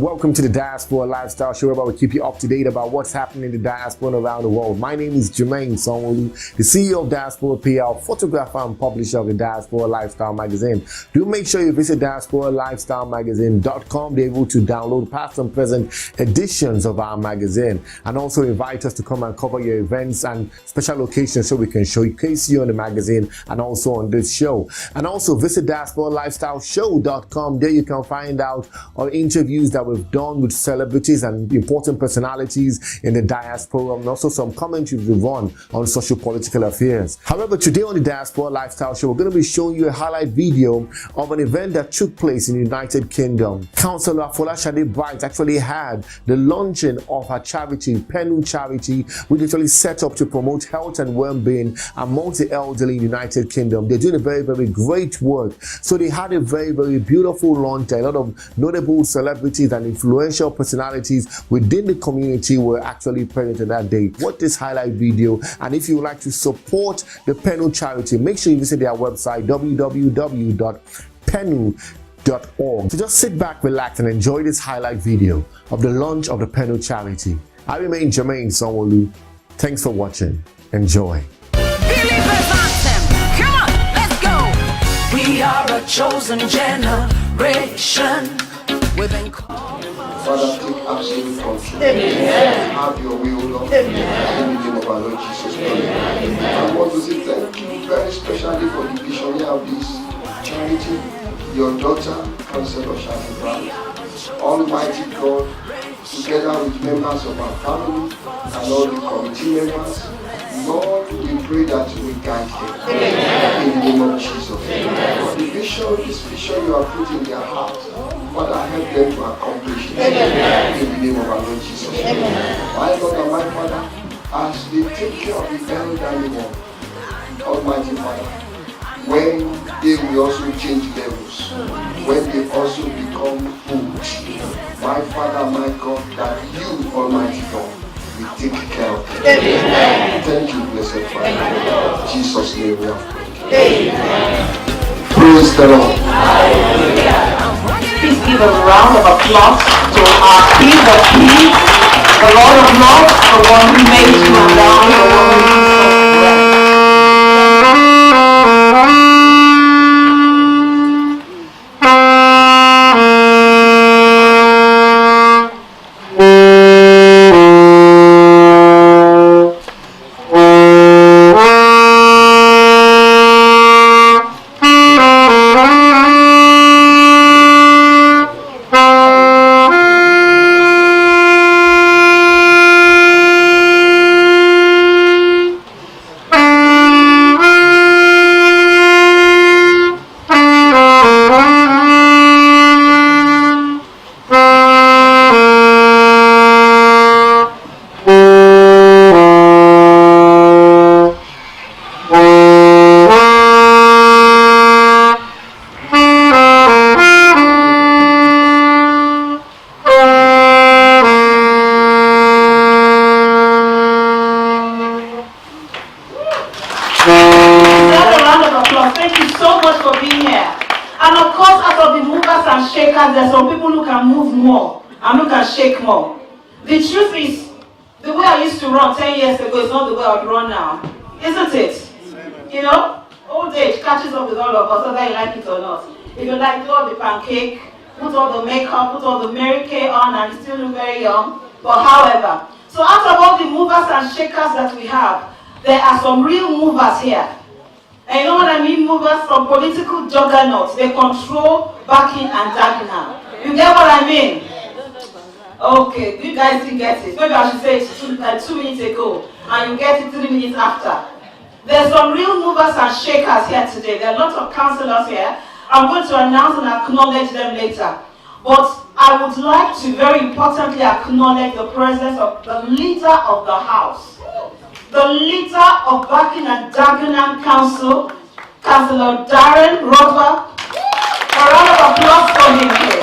welcome to the Diaspora Lifestyle Show, where we keep you up to date about what's happening in the diaspora and around the world. My name is Jermaine Sanwoolu, the CEO of Diaspora PR, photographer and publisher of the Diaspora Lifestyle magazine. Do make sure you visit diasporalifestylemagazine.com. They're able to download past and present editions of our magazine, and also invite us to come and cover your events and special locations so we can showcase you on the magazine and also on this show. And also visit diasporalifestyleshow.com. There you can find out our interviews that we've done with celebrities and important personalities in the diaspora, and also some commentaries we've run on social political affairs. However, today on the Diaspora Lifestyle Show, we're going to be showing you a highlight video of an event that took place in the United Kingdom. Cllr Afolasade Bright actually had the launching of her charity, Pennu charity, which is actually set up to promote health and well-being amongst the elderly in the United Kingdom. They're doing a very, very great work. So they had a very, very beautiful launch. A lot of notable celebrities and influential personalities within the community were actually present on that day. Watch this highlight video, and if you would like to support the Pennu charity, make sure you visit their website www.pennu.org. So just sit back, relax, and enjoy this highlight video of the launch of the Pennu charity. I remain Jermaine Sanwoolu. Thanks for watching. Enjoy. Believers anthem. Come on, let's go. We are a chosen generation. We've been called. Father, take absolute control. Amen. Have your will, Lord. Amen. In the name of our Lord Jesus Christ. I want to say thank you very specially for the visionary of this charity, your daughter, Cllr Afolasade Bright. Almighty God, together with members of our family and all the committee members, Lord, we pray that you will guide them. Amen. In the name of Jesus. Amen. For the vision, this vision you have put in their heart, Father, help them to accomplish it. Amen. In the name of our Lord Jesus. Amen. My Lord and my Father, as they take care of the elderly one, Almighty Father, when they will also change levels, when they also become food, my Father, my God, that you, Almighty God, will take care of them. Amen. Thank you, blessed Father. In Jesus' name we have prayed. Amen. Praise the Lord. Please give a round of applause to our King of Kings, the Lord of Lords, the one who made you and I, the one who gives us breath. Thank you so much for being here. And of course, out of the movers and shakers, there's some people who can move more and who can shake more. The truth is, the way I used to run 10 years ago is not the way I would run now. Isn't it? You know, old age catches up with all of us, whether you like it or not. If you like, do all the pancake, put all the makeup, put all the Mary Kay on, and you still look very young. But however, so out of all the movers and shakers that we have, there are some real movers here. And you know what I mean? Movers from political juggernauts. They control Backing and Dagenham. You get what I mean? Okay, you guys didn't get it. Maybe I should say it 2 minutes ago, and you get it 3 minutes after. There's some real movers and shakers here today. There are lots of councillors here. I'm going to announce and acknowledge them later. But I would like to very importantly acknowledge the presence of the leader of the house. The leader of Backing and Dagenham Council, Councillor Darren Rodwell. A round of applause for him, please.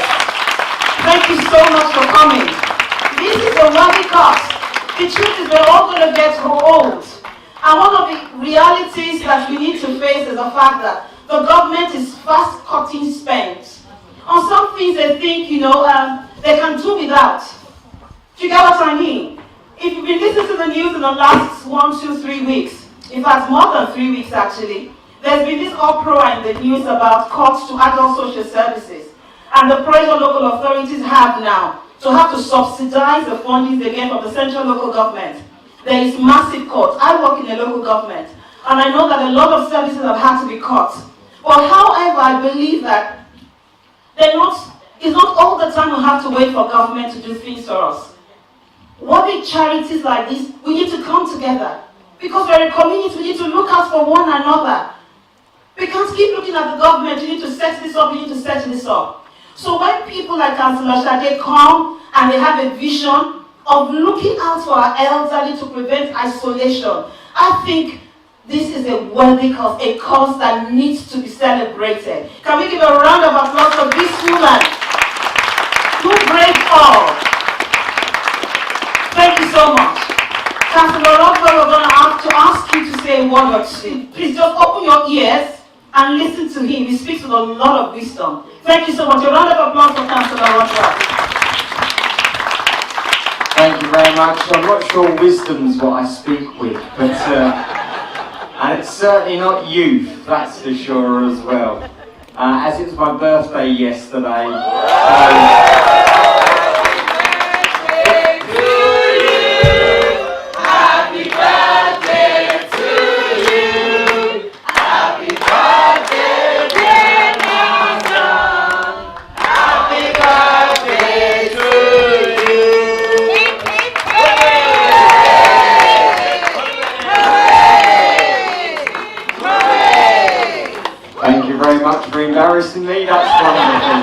Thank you so much for coming. This is a worthy cause. The truth is we're all going to get old. And one of the realities that we need to face is the fact that the government is fast cutting spend. On some things they think, they can do without. Do you get what I mean? If you've been listening to the news in the last 1, 2, 3 weeks, in fact more than 3 weeks actually, there's been this uproar in the news about cuts to adult social services and the pressure local authorities have now to have to subsidize the funding they get from the central local government. There is massive cut. I work in a local government and I know that a lot of services have had to be cut. But however, I believe that it's not all the time we have to wait for government to do things for us. Worthy charities like this, we need to come together. Because we're a community, we need to look out for one another. We can't keep looking at the government, you need to set this up, you need to set this up. So when people like Cllr Afolasade come and they have a vision of looking out for our elderly to prevent isolation, I think this is a worthy cause, a cause that needs to be celebrated. Can we give a round of applause for this woman who braved all? Thank you so much. Councillor Rockwell, we're going to have to ask you to say a word or two. Please just open your ears and listen to him. He speaks with a lot of wisdom. Thank you so much. A round of applause for Councillor Rockwell. Thank you very much. I'm not sure wisdom's what I speak with, but and it's certainly not youth, that's for sure as well. As it was my birthday yesterday, embarrassing me, that's wonderful.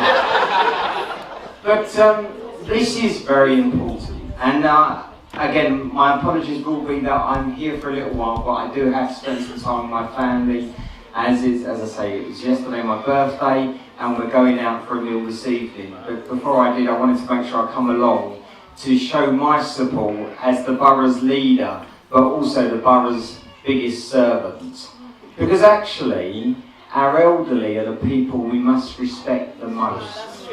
But this is very important. And again, my apologies will be that I'm here for a little while, but I do have to spend some time with my family. As I say, it was yesterday my birthday, and we're going out for a meal this evening. But before I did, I wanted to make sure I come along to show my support as the borough's leader, but also the borough's biggest servant. Because actually, our elderly are the people we must respect the most.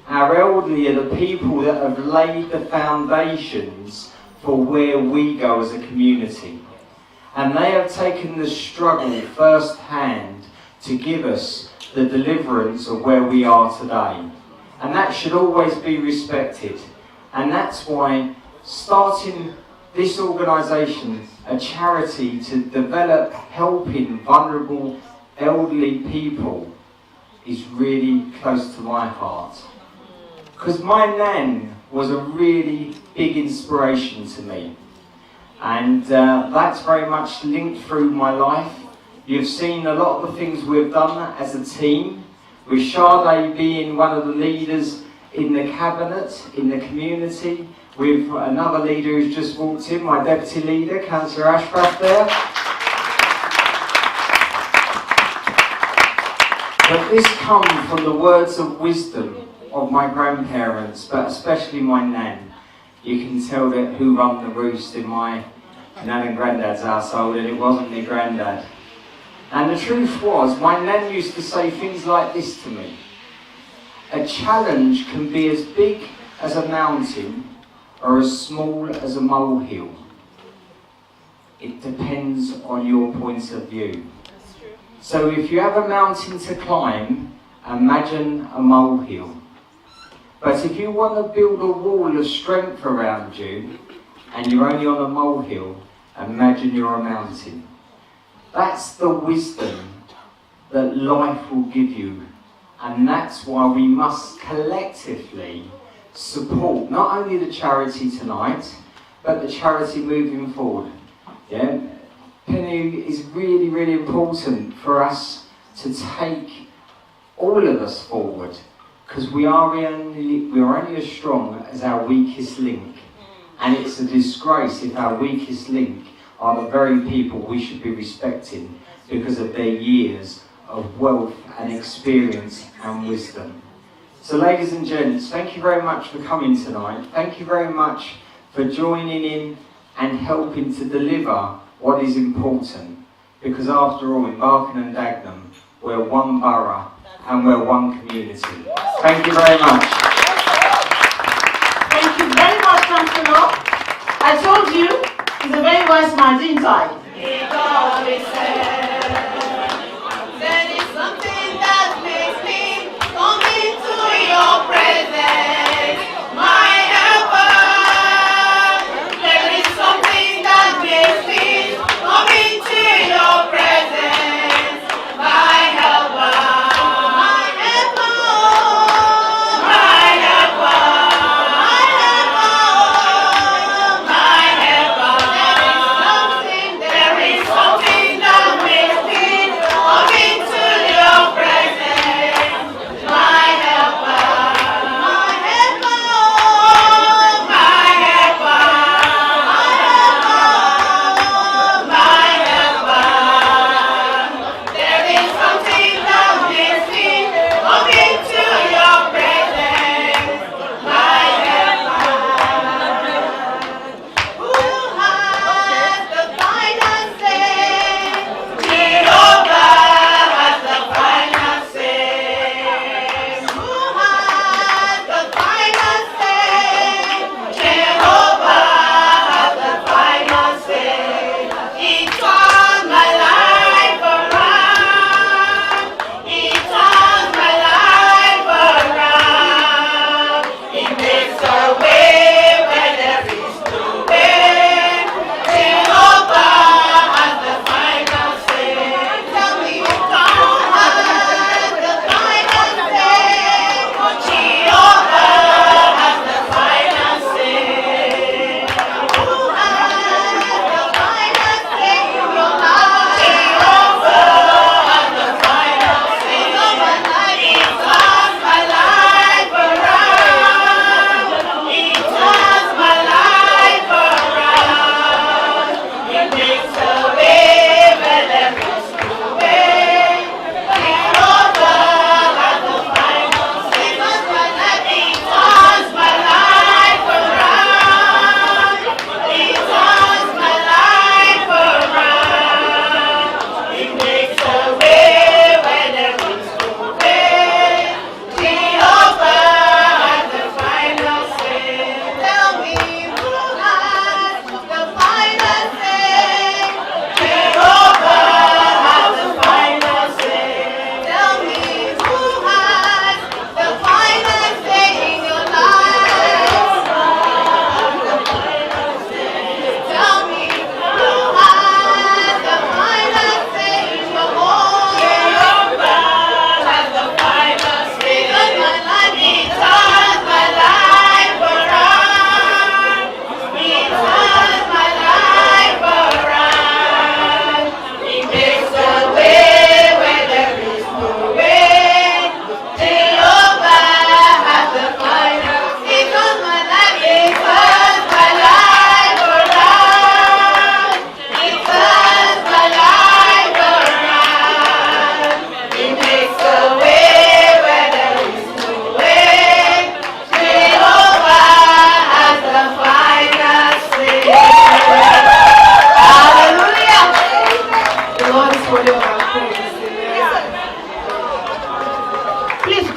Our elderly are the people that have laid the foundations for where we go as a community. And they have taken the struggle firsthand to give us the deliverance of where we are today. And that should always be respected. And that's why starting this organisation, a charity to develop helping vulnerable elderly people, is really close to my heart. Because my nan was a really big inspiration to me. And that's very much linked through my life. You've seen a lot of the things we've done as a team, with Sade being one of the leaders in the cabinet, in the community, with another leader who's just walked in, my deputy leader, Councillor Ashcroft there. But this comes from the words of wisdom of my grandparents, but especially my nan. You can tell that who run the roost in my nan and granddad's household, and it wasn't my granddad. And the truth was, my nan used to say things like this to me. A challenge can be as big as a mountain or as small as a molehill. It depends on your point of view. So if you have a mountain to climb, imagine a molehill. But if you want to build a wall of strength around you, and you're only on a molehill, imagine you're a mountain. That's the wisdom that life will give you. And that's why we must collectively support not only the charity tonight, but the charity moving forward. Yeah? Pennu is really, really important for us to take all of us forward, because we are only as strong as our weakest link. And it's a disgrace if our weakest link are the very people we should be respecting because of their years of wealth and experience and wisdom. So ladies and gents, thank you very much for coming tonight. Thank you very much for joining in and helping to deliver what is important. Because after all, in Barking and Dagenham, we're one borough and we're one community. Thank you very much. Chancellor. I told you, he's a very wise man, didn't I? He always said, there is something that makes me come into your presence, my helper. There is something that makes me come into your presence, my helper.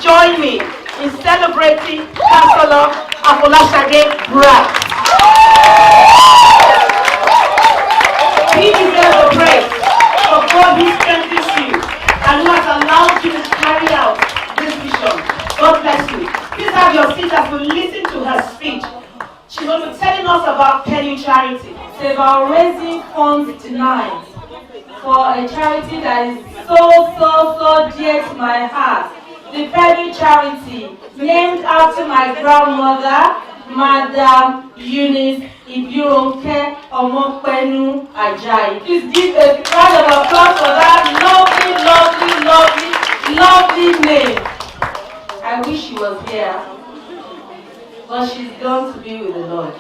Join me in celebrating Cllr Afolasade Bright. He deserves the praise for God who strengthens you and who has allowed you to carry out this vision. God bless you. Please have your seat as we listen to her speech. She's going to be telling us about Pennu charity. It's about raising funds tonight for a charity that is so dear to my heart. The Pennu charity, named after my grandmother, Madam Eunice Ibironke Pennu Ajayi. Please give a round of applause for that lovely name. I wish she was here, but she's gone to be with the Lord.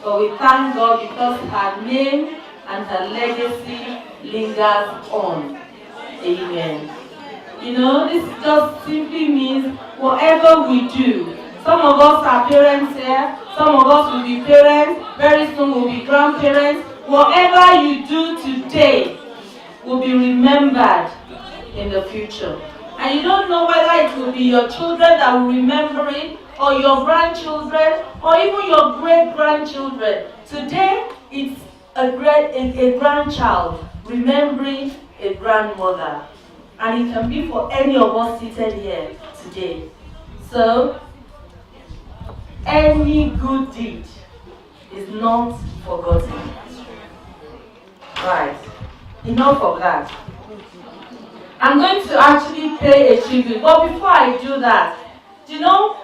But we thank God because her name and her legacy lingers on. Amen. You know, this just simply means whatever we do. Some of us are parents here, some of us will be parents, very soon will be grandparents. Whatever you do today will be remembered in the future. And you don't know whether it will be your children that will remember it, or your grandchildren, or even your great-grandchildren. Today, it's a grandchild remembering a grandmother. And it can be for any of us seated here today. So, any good deed is not forgotten. Right. Enough of that. I'm going to actually pay a tribute. But before I do that, you know,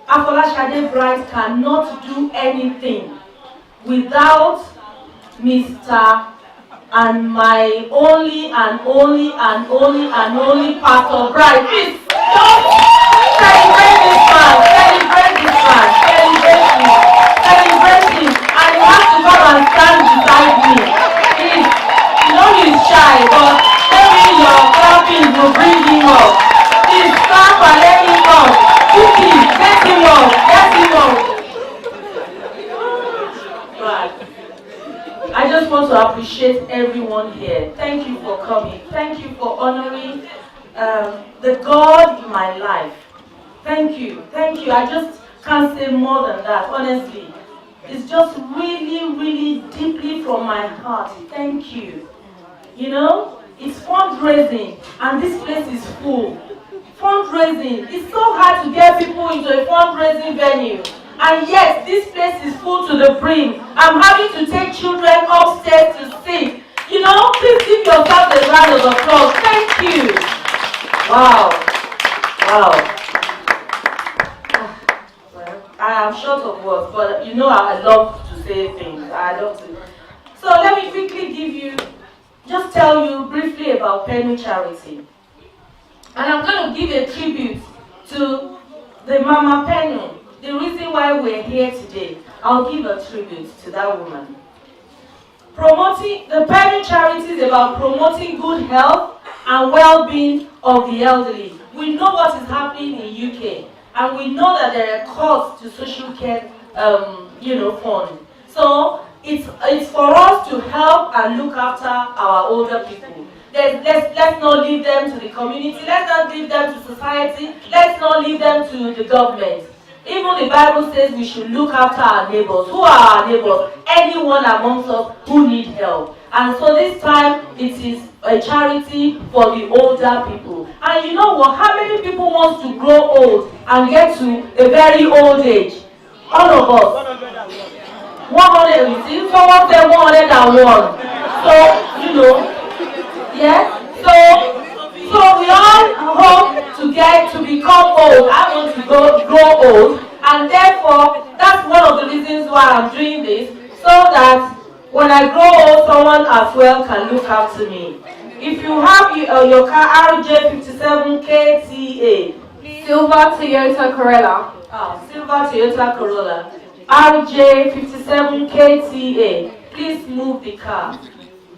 Afolasade Bright cannot do anything without Mr. and my only Pastor Bright. Please, don't celebrate this man. Celebrate this man. Celebrate him. Celebrate him. And you have to come and stand beside me. Please, you know he's shy, but maybe your clapping will bring him up. Please clap and let him up. Cookie, get him up. Get him up. Right. I just want to appreciate everyone here. Thank you for coming. Thank you for honoring the God in my life. Thank you. Thank you. I just can't say more than that, honestly. It's just really, really deeply from my heart. Thank you. You know, it's fundraising, and this place is full. Fundraising. It's so hard to get people into a fundraising venue. And yet, this place is full to the brim. I'm having to take children upstairs to sit. You know, please give yourself a round of applause. Thank you. Wow. Wow. Well, I am short of words, but you know I love to say things. I love to. So let me quickly just tell you briefly about Pennu charity. And I'm going to give a tribute to the Mama Pennu. The reason why we're here today, I'll give a tribute to that woman. The Pennu charity is about promoting good health and well-being of the elderly. We know what is happening in UK, and we know that there are costs to social care, fund. So it's for us to help and look after our older people. Let's not leave them to the community. Let's not leave them to society. Let's not leave them to the government. Even the Bible says we should look after our neighbors. Who are our neighbors? Anyone amongst us who need help. And so this time, it is a charity for the older people. And you know what? How many people want to grow old and get to a very old age? All of us. 100, you see? Someone said 101. So, you know, yeah? So we all hope to become old. I want to grow old, and therefore that's one of the reasons why I'm doing this, so that when I grow old, someone as well can look after me. If you have your car RJ57 KTA, Silver Toyota Corolla. Silver Toyota Corolla, RJ57 KTA, please move the car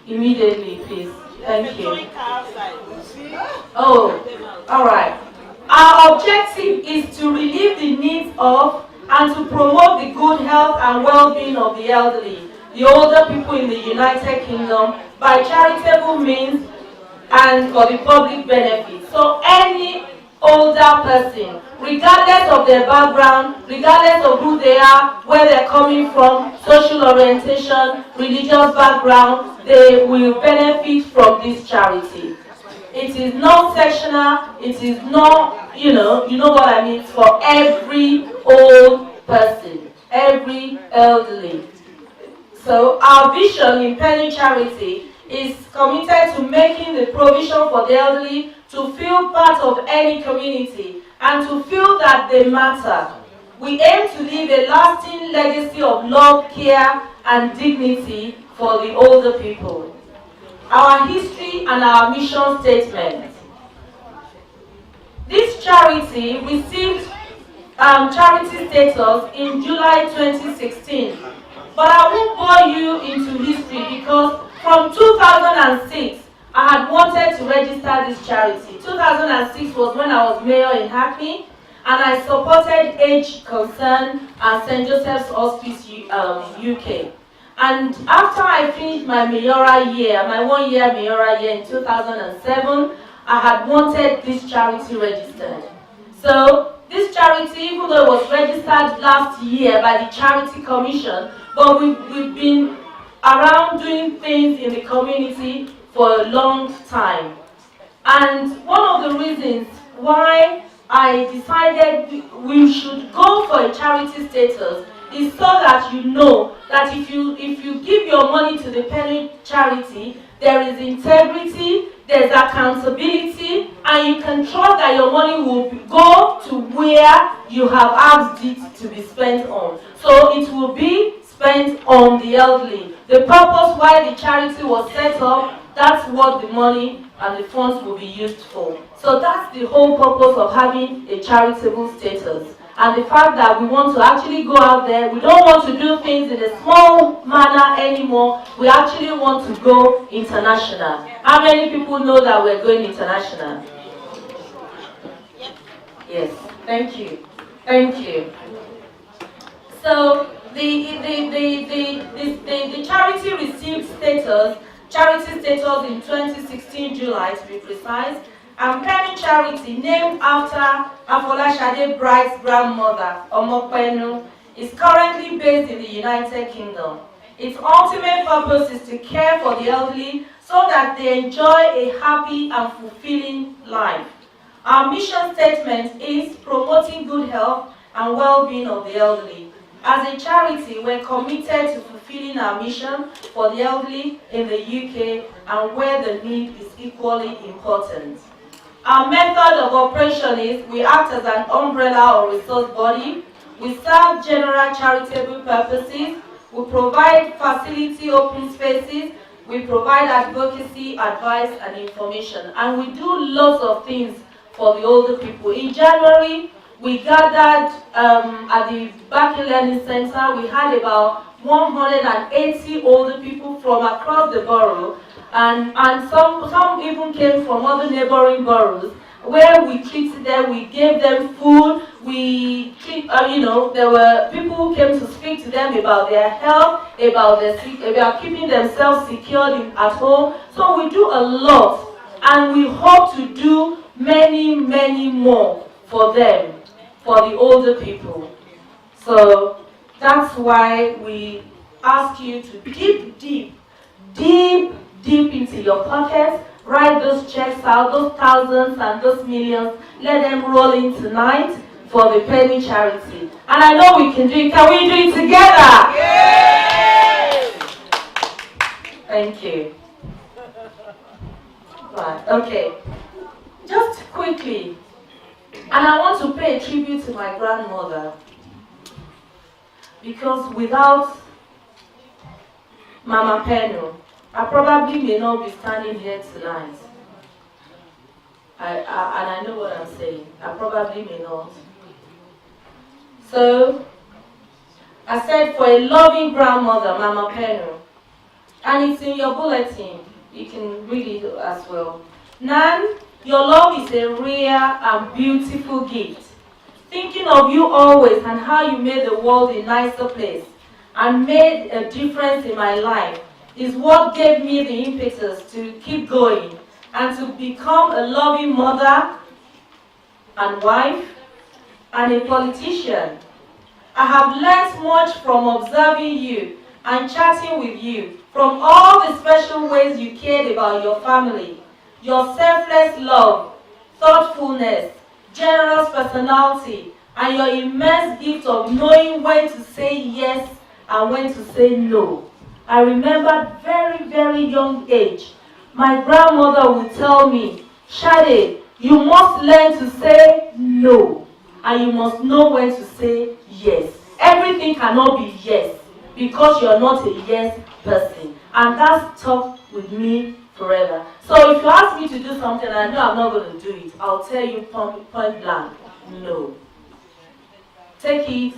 immediately, please. Thank you. Oh, all right. Our objective is to relieve the needs of and to promote the good health and well-being of the elderly, the older people in the United Kingdom, by charitable means and for the public benefit. So any older person, regardless of their background, regardless of who they are, where they're coming from, social orientation, religious background, they will benefit from this charity. It is non-sectional, it is not, you know what I mean, for every old person, every elderly. So our vision in Pennu Charity is committed to making the provision for the elderly to feel part of any community and to feel that they matter. We aim to leave a lasting legacy of love, care, and dignity for the older people. Our history and our mission statement. This charity received charity status in July 2016, but I won't bore you into history because from 2006, I had wanted to register this charity. 2006 was when I was mayor in Hackney, and I supported Age Concern and St. Joseph's Hospice UK. And after I finished my mayoral year, my 1-year mayoral year in 2007, I had wanted this charity registered. So This charity, even though it was registered last year by the Charity Commission, but we've been around doing things in the community for a long time. And one of the reasons why I decided we should go for a charity status is so that you know that if you give your money to the Pennu charity, there is integrity, there's accountability, and you can trust that your money will go to where you have asked it to be spent on. So it will be spent on the elderly. The purpose why the charity was set up, that's what the money and the funds will be used for. So that's the whole purpose of having a charitable status. And the fact that we want to actually go out there, we don't want to do things in a small manner anymore. We actually want to go international. How many people know that we're going international? Yes, thank you. Thank you. So the charity received charity status in 2016 July to be precise. And Pennu Charity, named after Afolasade Bright's grandmother, Pennu, is currently based in the United Kingdom. Its ultimate purpose is to care for the elderly so that they enjoy a happy and fulfilling life. Our mission statement is promoting good health and well-being of the elderly. As a charity, we're committed to fulfilling our mission for the elderly in the UK and where the need is equally important. Our method of operation is we act as an umbrella or resource body. We serve general charitable purposes. We provide facility open spaces. We provide advocacy, advice, and information. And we do lots of things for the older people. In January, we gathered at the Backing Learning Center. We had about 180 older people from across the borough. And some even came from other neighboring boroughs, where we treated them, we gave them food, there were people who came to speak to them about their health, about keeping themselves secured at home. So we do a lot, and we hope to do many, many more for them, for the older people. So that's why we ask you to deep into your pockets, write those checks out, those thousands and those millions, let them roll in tonight for the Pennu charity. And I know we can do it. Can we do it together? Yes! Thank you. Right, okay. Just quickly, and I want to pay a tribute to my grandmother, because without Mama Pennu, I probably may not be standing here tonight. And I know what I'm saying. I probably may not. So, I said for a loving grandmother, Mama Pennu, and it's in your bulletin. You can read it as well. Nan, your love is a rare and beautiful gift. Thinking of you always and how you made the world a nicer place and made a difference in my life is what gave me the impetus to keep going and to become a loving mother and wife and a politician. I have learnt much from observing you and chatting with you, from all the special ways you cared about your family, your selfless love, thoughtfulness, generous personality, and your immense gift of knowing when to say yes and when to say no. I remember at very, very young age, my grandmother would tell me, Shade, you must learn to say no, and you must know when to say yes. Everything cannot be yes, because you're not a yes person. And that's stuck with me forever. So if you ask me to do something and I know I'm not going to do it, I'll tell you point blank, no. Take it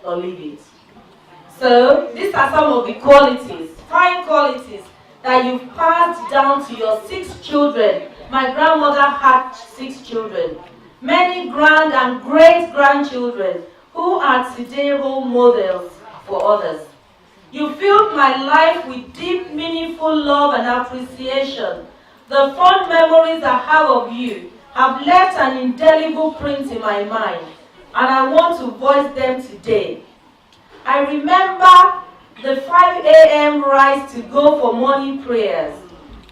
or leave it. So these are some of the qualities, fine qualities, that you've passed down to your 6 children. My grandmother had 6 children, many grand and great-grandchildren who are today role models for others. You filled my life with deep, meaningful love and appreciation. The fond memories I have of you have left an indelible print in my mind. and I want to voice them today. I remember the 5 a.m. rise to go for morning prayers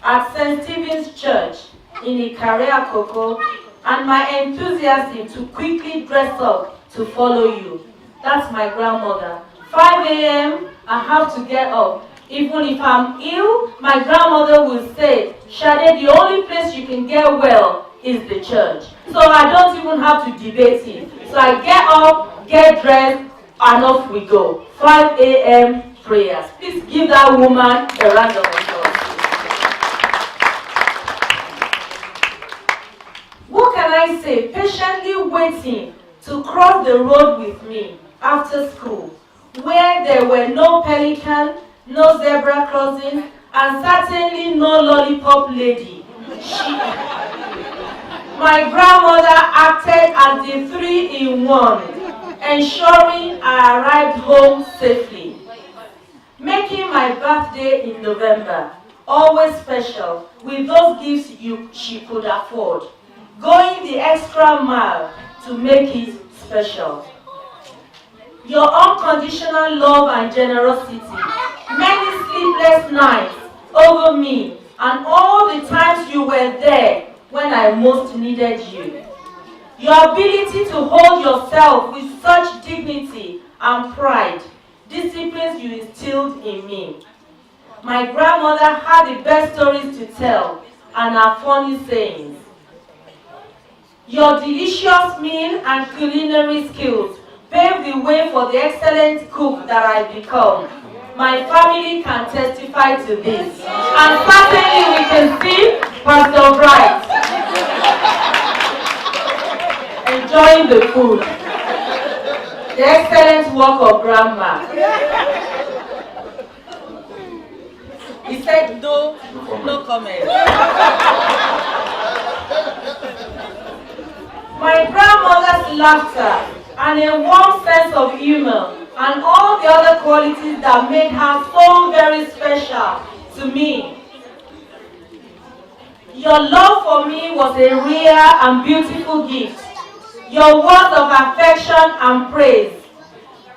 at St. Stephen's Church in Cllr Afolasade, and my enthusiasm to quickly dress up to follow you. That's my grandmother. 5 a.m. I have to get up. Even if I'm ill, my grandmother will say, Shade, the only place you can get well is the church. So I don't even have to debate it. So I get up, get dressed, and off we go. 5 a.m. prayers. Please give that woman a round of applause. What can I say? Patiently waiting to cross the road with me after school, where there were no pelican, no zebra crossing, and certainly no lollipop lady. My grandmother acted as the 3-in-1, ensuring I arrived home safely. Making my birthday in November always special with those gifts she could afford. Going the extra mile to make it special. Your unconditional love and generosity, many sleepless nights over me, and all the times you were there when I most needed you. Your ability to hold yourself with such dignity and pride, disciplines you instilled in me. My grandmother had the best stories to tell and her funny sayings. Your delicious meal and culinary skills paved the way for the excellent cook that I become. My family can testify to this. And certainly we can see Pastor Bright enjoying the food. The excellent work of Grandma. He said no comment. My grandmother's laughter and a warm sense of humor and all the other qualities that made her so very special to me. Your love for me was a rare and beautiful gift. Your words of affection and praise.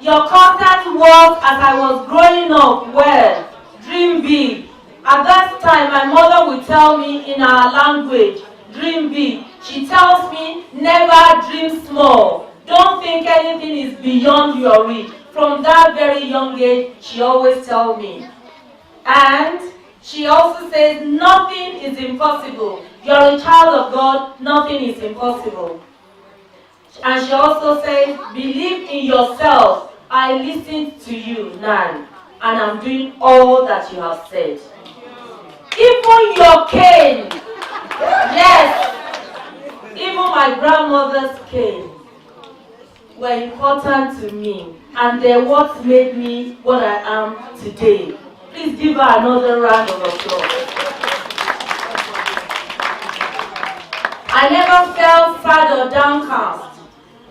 Your constant words as I was growing up well, dream big. At that time, my mother would tell me in our language, dream big. She tells me, never dream small. Don't think anything is beyond your reach. From that very young age, she always tells me. And she also says, nothing is impossible. You're a child of God, nothing is impossible. And she also says, believe in yourself. I listened to you, Nan, and I'm doing all that you have said. Even your cane, yes, even my grandmother's cane were important to me, and they're what made me what I am today. Please give her another round of applause. I never felt sad or downcast.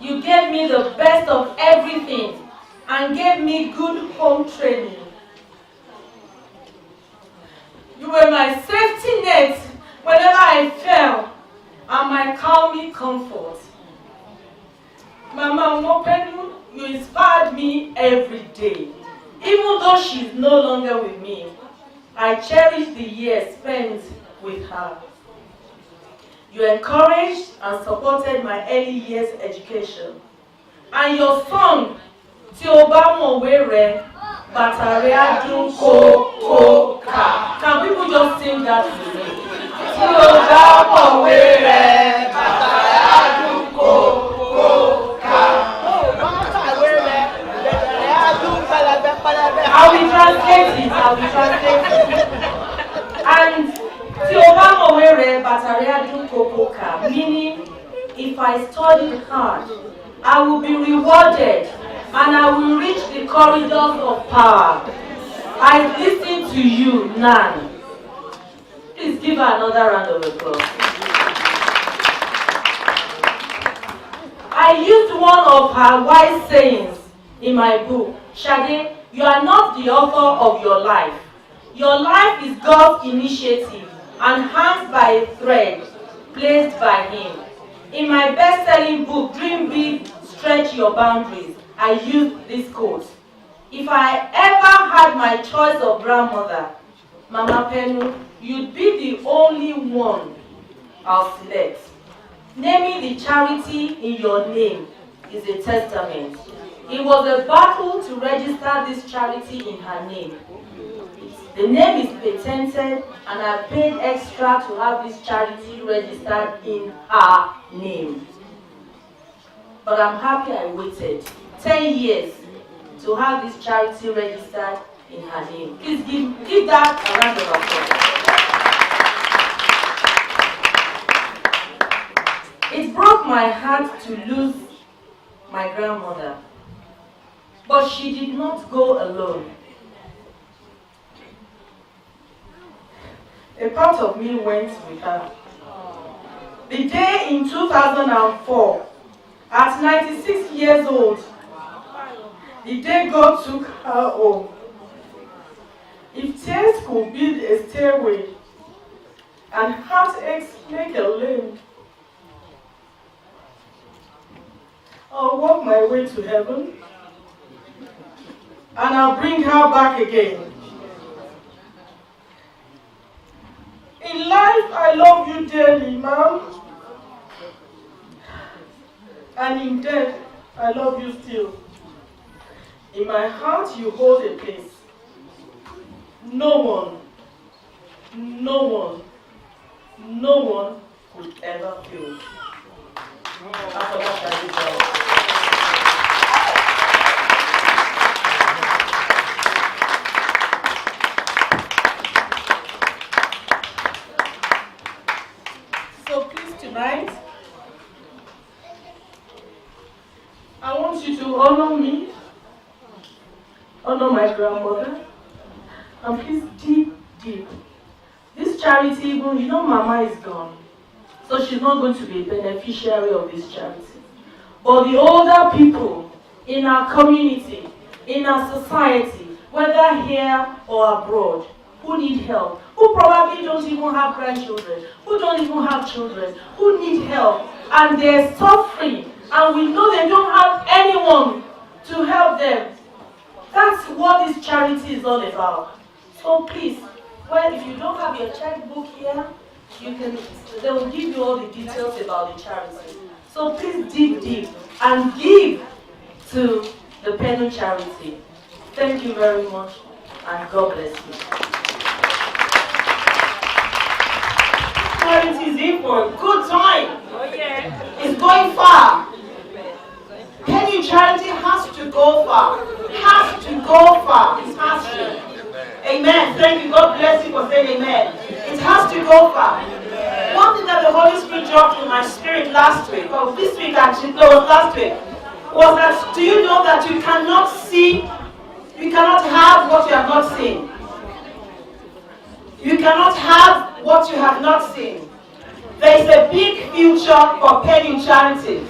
You gave me the best of everything and gave me good home training. You were my safety net whenever I fell and my calming comfort. Mama Pennu, you inspired me every day. Even though she's no longer with me, I cherish the years spent with her. You encouraged and supported my early years education. And your song, Tí o bá mọ̀wé rẹ, bàtà rẹ á dún kókóká. Can people just sing that to me? Tí o bá mọ̀wé rẹ, bàtà rẹ á dún kókóká. I will translate it. And tí o bá mọ̀wé rẹ, bàtà rẹ á dún kókóká, meaning if I studied hard, I will be rewarded and I will reach the corridors of power. I listen to you, Nan. Please give her another round of applause. I used one of her wise sayings in my book. Shade, you are not the author of your life. Your life is God's initiative and hangs by a thread placed by Him. In my best-selling book, Dream Big, stretch your boundaries. I use this quote. If I ever had my choice of grandmother, Mama Pennu, you'd be the only one I'll select. Naming the charity in your name is a testament. It was a battle to register this charity in her name. The name is patented, and I paid extra to have this charity registered in her name. But I'm happy I waited 10 years to have this charity registered in her name. Please give that a round of applause. It broke my heart to lose my grandmother, but she did not go alone. A part of me went with her. The day in 2004, at 96 years old, the day God took her home. If tears could build a stairway and heartaches make a lane, I'll walk my way to heaven and I'll bring her back again. In life, I love you dearly, Mom. And in death, I love you still. In my heart, you hold a place. No one could ever fill. Afolasade Bright. So please tonight, I want you to honor me, honor my grandmother, and please deep. This charity, even, you know, Mama is gone, so she's not going to be a beneficiary of this charity. But the older people in our community, in our society, whether here or abroad, who need help, who probably don't even have grandchildren, who don't even have children, who need help, and they're suffering, and we know they don't have anyone to help them. That's what this charity is all about. So please, if you don't have your checkbook here, they will give you all the details about the charity. So please dig deep and give to the Pennu charity. Thank you very much, and God bless you. Charity is in for a good time. Oh yeah. It's going far. Pennu charity has to go far. Has to go far. It has to. Amen. Thank you. God bless you for saying amen. It has to go far. One thing that the Holy Spirit dropped in my spirit last week, or this week actually, no, it was last week, was that, do you know that you cannot see, you cannot have what you have not seen. You cannot have what you have not seen. There is a big future for Pennu charity.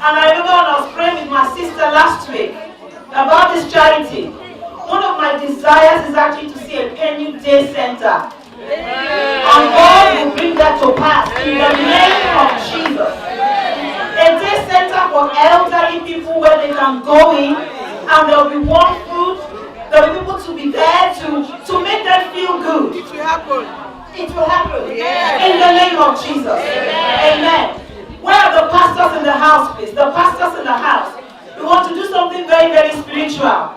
And I remember when I was praying with my sister last week about this charity, one of my desires is actually to see a Pennu Day Center. And God will bring that to pass in the name of Jesus. A day center for elderly people where they can go in and there will be warm food. There will be people to be there to make them feel good. It will happen. It will happen. Yeah. In the name of Jesus. Amen. Where are the pastors in the house, please? The pastors in the house. We want to do something very, very spiritual.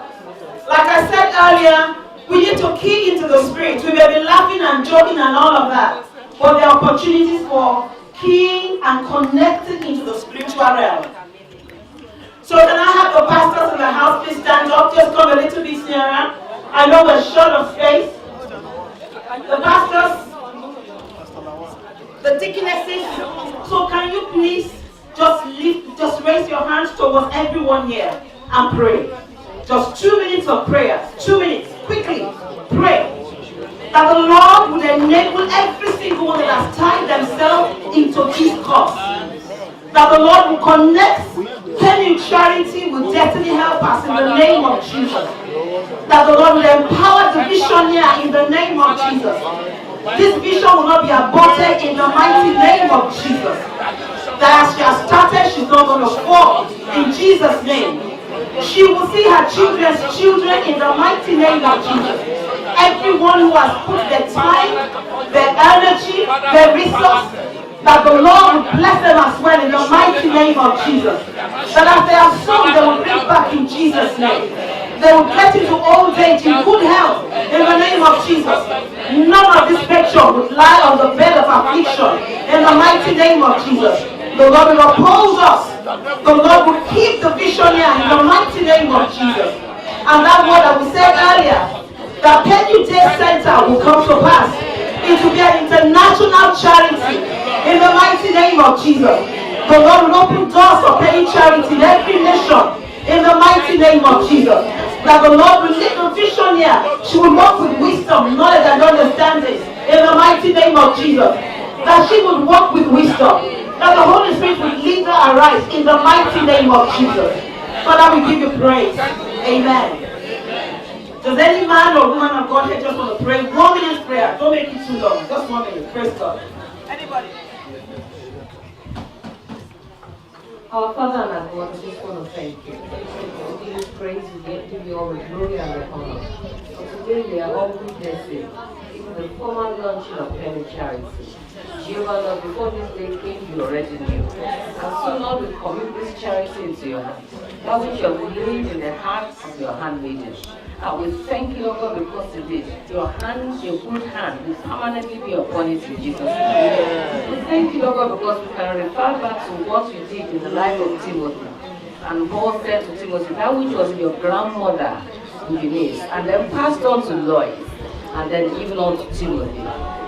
Like I said earlier, we need to key into the spirit. We may be laughing and joking and all of that, but there are opportunities for keying and connecting into the spiritual realm. So can I have the pastors in the house please stand up? Just come a little bit nearer. I know we're short of space. The pastors, the deaconesses. So can you please just raise your hands towards everyone here and pray. Just 2 minutes of prayer. 2 minutes. Quickly. Pray. That the Lord would enable every single one that has tied themselves into this cause. That the Lord will connect Pennu charity with destiny helpers in the name of Jesus. That the Lord will empower the visionary in the name of Jesus. This vision will not be aborted in the mighty name of Jesus. That as she has started, she's not going to fall in Jesus' name. She will see her children's children in the mighty name of Jesus. Everyone who has put their time, their energy, their resource, that the Lord will bless them as well in the mighty name of Jesus. That as they have sown, they will bring back in Jesus' name. They will get into old age in good health in the name of Jesus. None of this picture would lie on the bed of affliction in the mighty name of Jesus. The Lord will oppose us. The Lord will keep the vision here in the mighty name of Jesus. And that word that we said earlier, the Pennu Day Center will come to pass. It will be an international charity in the mighty name of Jesus. The Lord will open doors for Pennu charity in every nation in the mighty name of Jesus. That the Lord will lead the vision here. She will walk with wisdom, knowledge, and understanding in the mighty name of Jesus. That she would walk with wisdom. That the Holy Spirit will lead her aright in the mighty name of Jesus. Father, we give you praise. Amen. Does any man or woman of God here just want to pray? 1 minute's prayer. Don't make it too long. Just 1 minute. Praise God. Anybody? Our Father and our God, we just want to thank you. We give you praise, we give you all the glory and the honor. So today we are all witnessing the formal launching of Pennu Charity. Jehovah, Lord, before this day came, you already knew. And so, Lord, we commit this charity into your hands. That which you have laid in the hearts of your handmaidens. And we thank you, Lord God, because today your hand, your good hand, will permanently be upon it in Jesus' name. We thank you, Lord God, because we can refer back to what you did in the life of Timothy. And Paul said to Timothy, that which was in your grandmother, Eunice, and then passed on to Lois, and then even on to Timothy.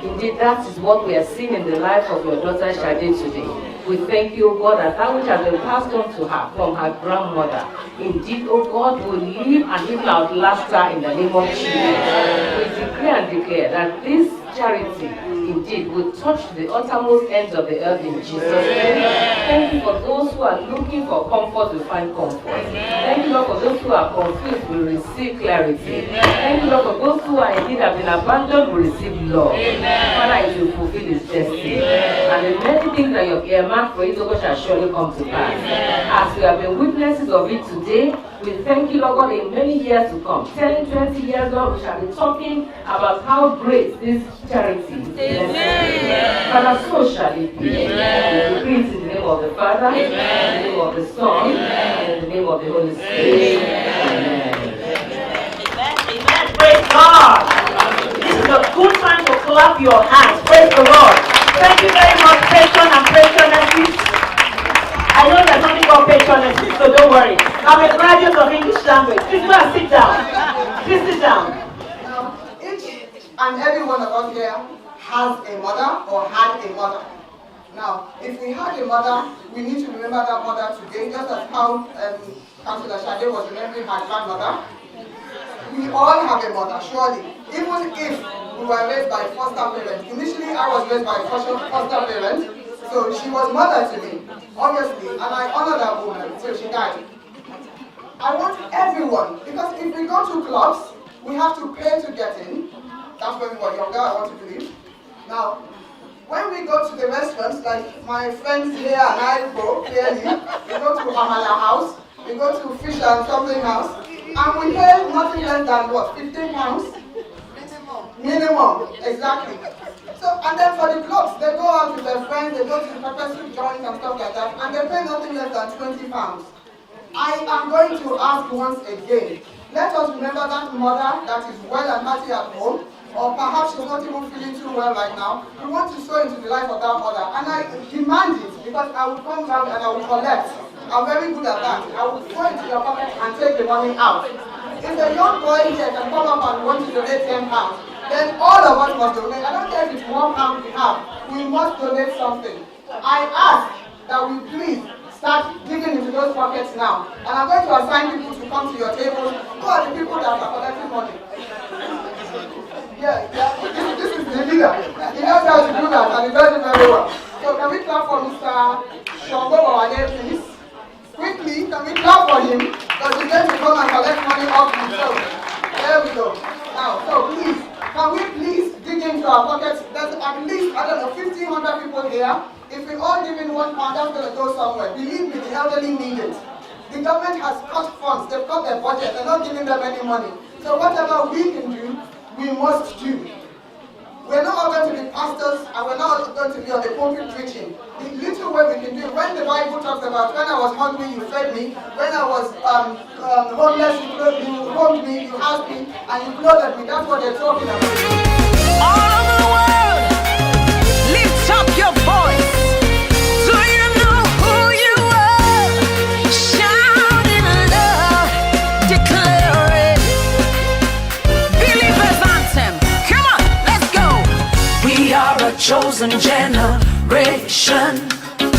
Indeed, that is what we are seeing in the life of your daughter Shade today. We thank you, O God, that which has been passed on to her from her grandmother, indeed, O God, will live and even outlast her in the name of Jesus. We declare and declare that this charity, indeed, will touch the uttermost ends of the earth in Jesus' name. Thank you for those who are looking for comfort to find comfort. Thank you, Lord, for those who are confused will receive clarity. Thank you, Lord, for those who are indeed have been abandoned will receive love. Father, it will fulfill its destiny. And the many things that you have earmarked for it, O God, shall surely come to pass. As we have been witnesses of it today, we thank you, Lord God, in many years to come. 10, 20 years, Lord, we shall be talking about how great this charity is. Father, so shall it be. We decree it in the name of the Father, in the name of the Son, and in the name of the Holy Spirit. Amen. Amen. Praise God. This is a good time to clap your hands. Praise the Lord. Thank you very much, patron and patroness. I know there's something called patroness, so don't worry. I'm a graduate of English language. Please go and sit down. Please sit down. Now, each and every one of us here has a mother or had a mother. Now, if we had a mother, we need to remember that mother today, just as how Councillor Shade was remembering her grandmother. We all have a mother, surely. Even if we were raised by foster parents. Initially, I was raised by foster parents, so she was mother to me, obviously, and I honor that woman till she died. I want everyone, because if we go to clubs, we have to pay to get in. That's when we were younger, I want to believe. Now, when we go to the restaurants, like my friends here and I go, clearly, we go to Amala House, we go to Fish and something house, and we pay nothing less than what, 15 pounds? Minimum, exactly. So, and then for the clubs, they go out with their friends, they go to the pepper soup joints and stuff like that, and they pay nothing less than 20 pounds. I am going to ask once again, let us remember that mother that is well and healthy at home, or perhaps she's not even feeling too well right now. We want to sow into the life of that mother, and I demand it, because I will come back and I will collect. I'm very good at that. I will throw into your pocket and take the money out. If a young boy here can come up and want to donate 10 pounds, then all of us must donate. I don't care if it's 1 pound we have. We must donate something. I ask that we please start digging into those pockets now. And I'm going to assign people to come to your table. Who are the people that are collecting money? Yeah, this is the leader. He knows how to do that, and he does it very well. So can we clap for Mr. Shongo Bawade, please? Quickly, can we clap for him? Because he's going to come and collect money off himself. There we go. Now, so please, can we please dig into our pockets? There's at least, I don't know, 1,500 people here. If we all give in 1 pound, that's going to go somewhere. Believe me, the elderly need it. The government has cut funds, they've cut their budget, they're not giving them any money. So whatever we can do, we must do. We're not all going to be pastors, and we're not all going to be on the pulpit preaching. The little way we can do, when the Bible talks about, when I was hungry, you fed me, when I was homeless, you homed me, you housed me, and you clothed me. That's what they're talking about. All over the world, lift up your voice. Do you know who you are? Shout it loud, declare it. Believers anthem. Come on, let's go. We are a chosen generation.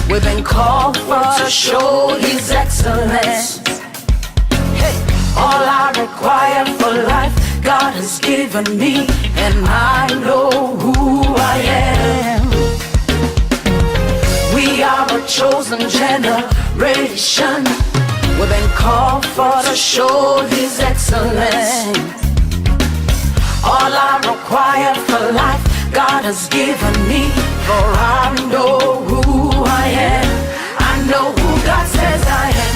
We've been called for to show His excellence. Hey, all I require for life, God has given me, and I know who I am. We are a chosen generation. We've been called for to show His excellence. All I require for life, God has given me, for I know who I am. I know who God says I am,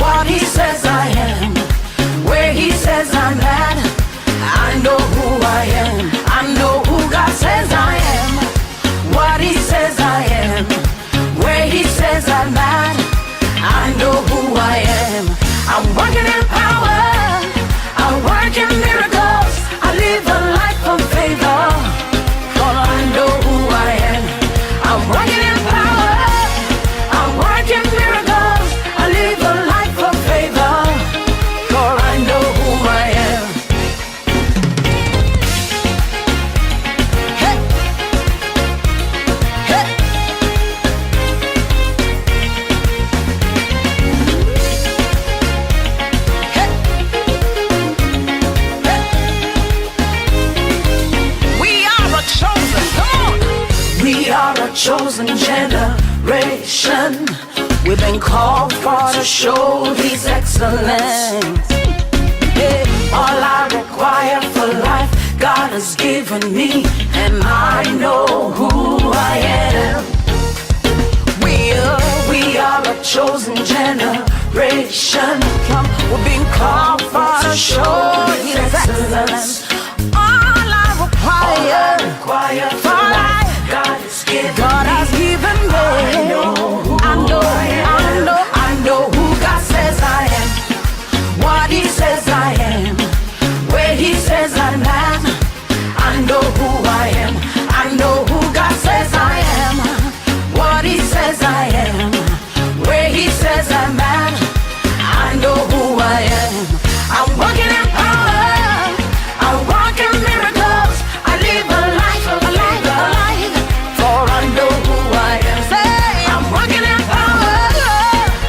what He says I am, where He says I'm at. I know who I am. I know who God says I am, what He says I am, where He says I'm at. I know who I am. I'm working in power, I work in miracles, I live a life of favor, for I know who I am. I'm working in power, I work in miracles, I live a life of favor, for I know who I am. Hey. Hey. Hey. Hey. We are a chosen, come on. We are a chosen generation. We've been called for to show His excellence. Yeah. All I require for life, God has given me, and I know who I am. We are a chosen generation. Come, we've been called for to show His excellence. All I require for life, God has given me. I know who God says I am, what He says I am, where He says I'm at. I know who I am. I know who God says I am, what He says I am, where He says I'm at. I know who I am. I'm walking in power, I walk in miracles, I live a life of life, for I know who I am. Say, I'm walking in power,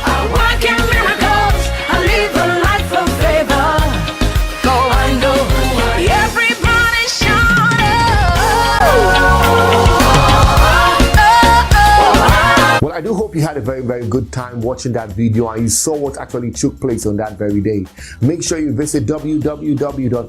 I walk in miracles, I live a life of favor, for I know who I am. Everybody shout Well, I do hope you had a very, very good time watching that video and you saw what actually took place on that very day. Make sure you visit www.pennu.org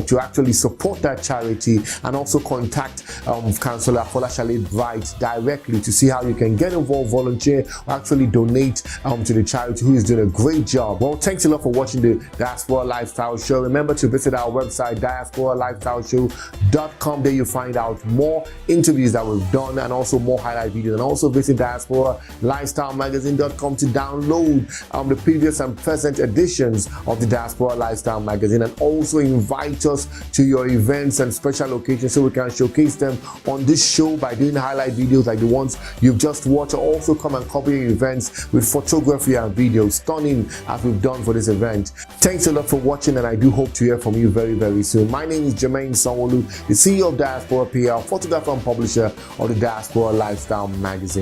to actually support that charity, and also contact Cllr Afolasade Bright directly to see how you can get involved, volunteer, or actually donate to the charity, who is doing a great job. Well, thanks a lot for watching the Diaspora Lifestyle Show. Remember to visit our website, diasporalifestyleshow.com. There you find out more interviews that we've done and also more highlight videos. And also visit diasporalifestylemagazine.com to download the previous and present editions of the Diaspora Lifestyle Magazine, and also invite us to your events and special occasions so we can showcase them on this show by doing highlight videos like the ones you've just watched. Also come and cover your events with photography and video, stunning as we've done for this event. Thanks a lot for watching, and I do hope to hear from you very, very soon. My name is Jermaine Sanwoolu, the CEO of Diaspora PR, photographer and publisher of the Diaspora Lifestyle Magazine.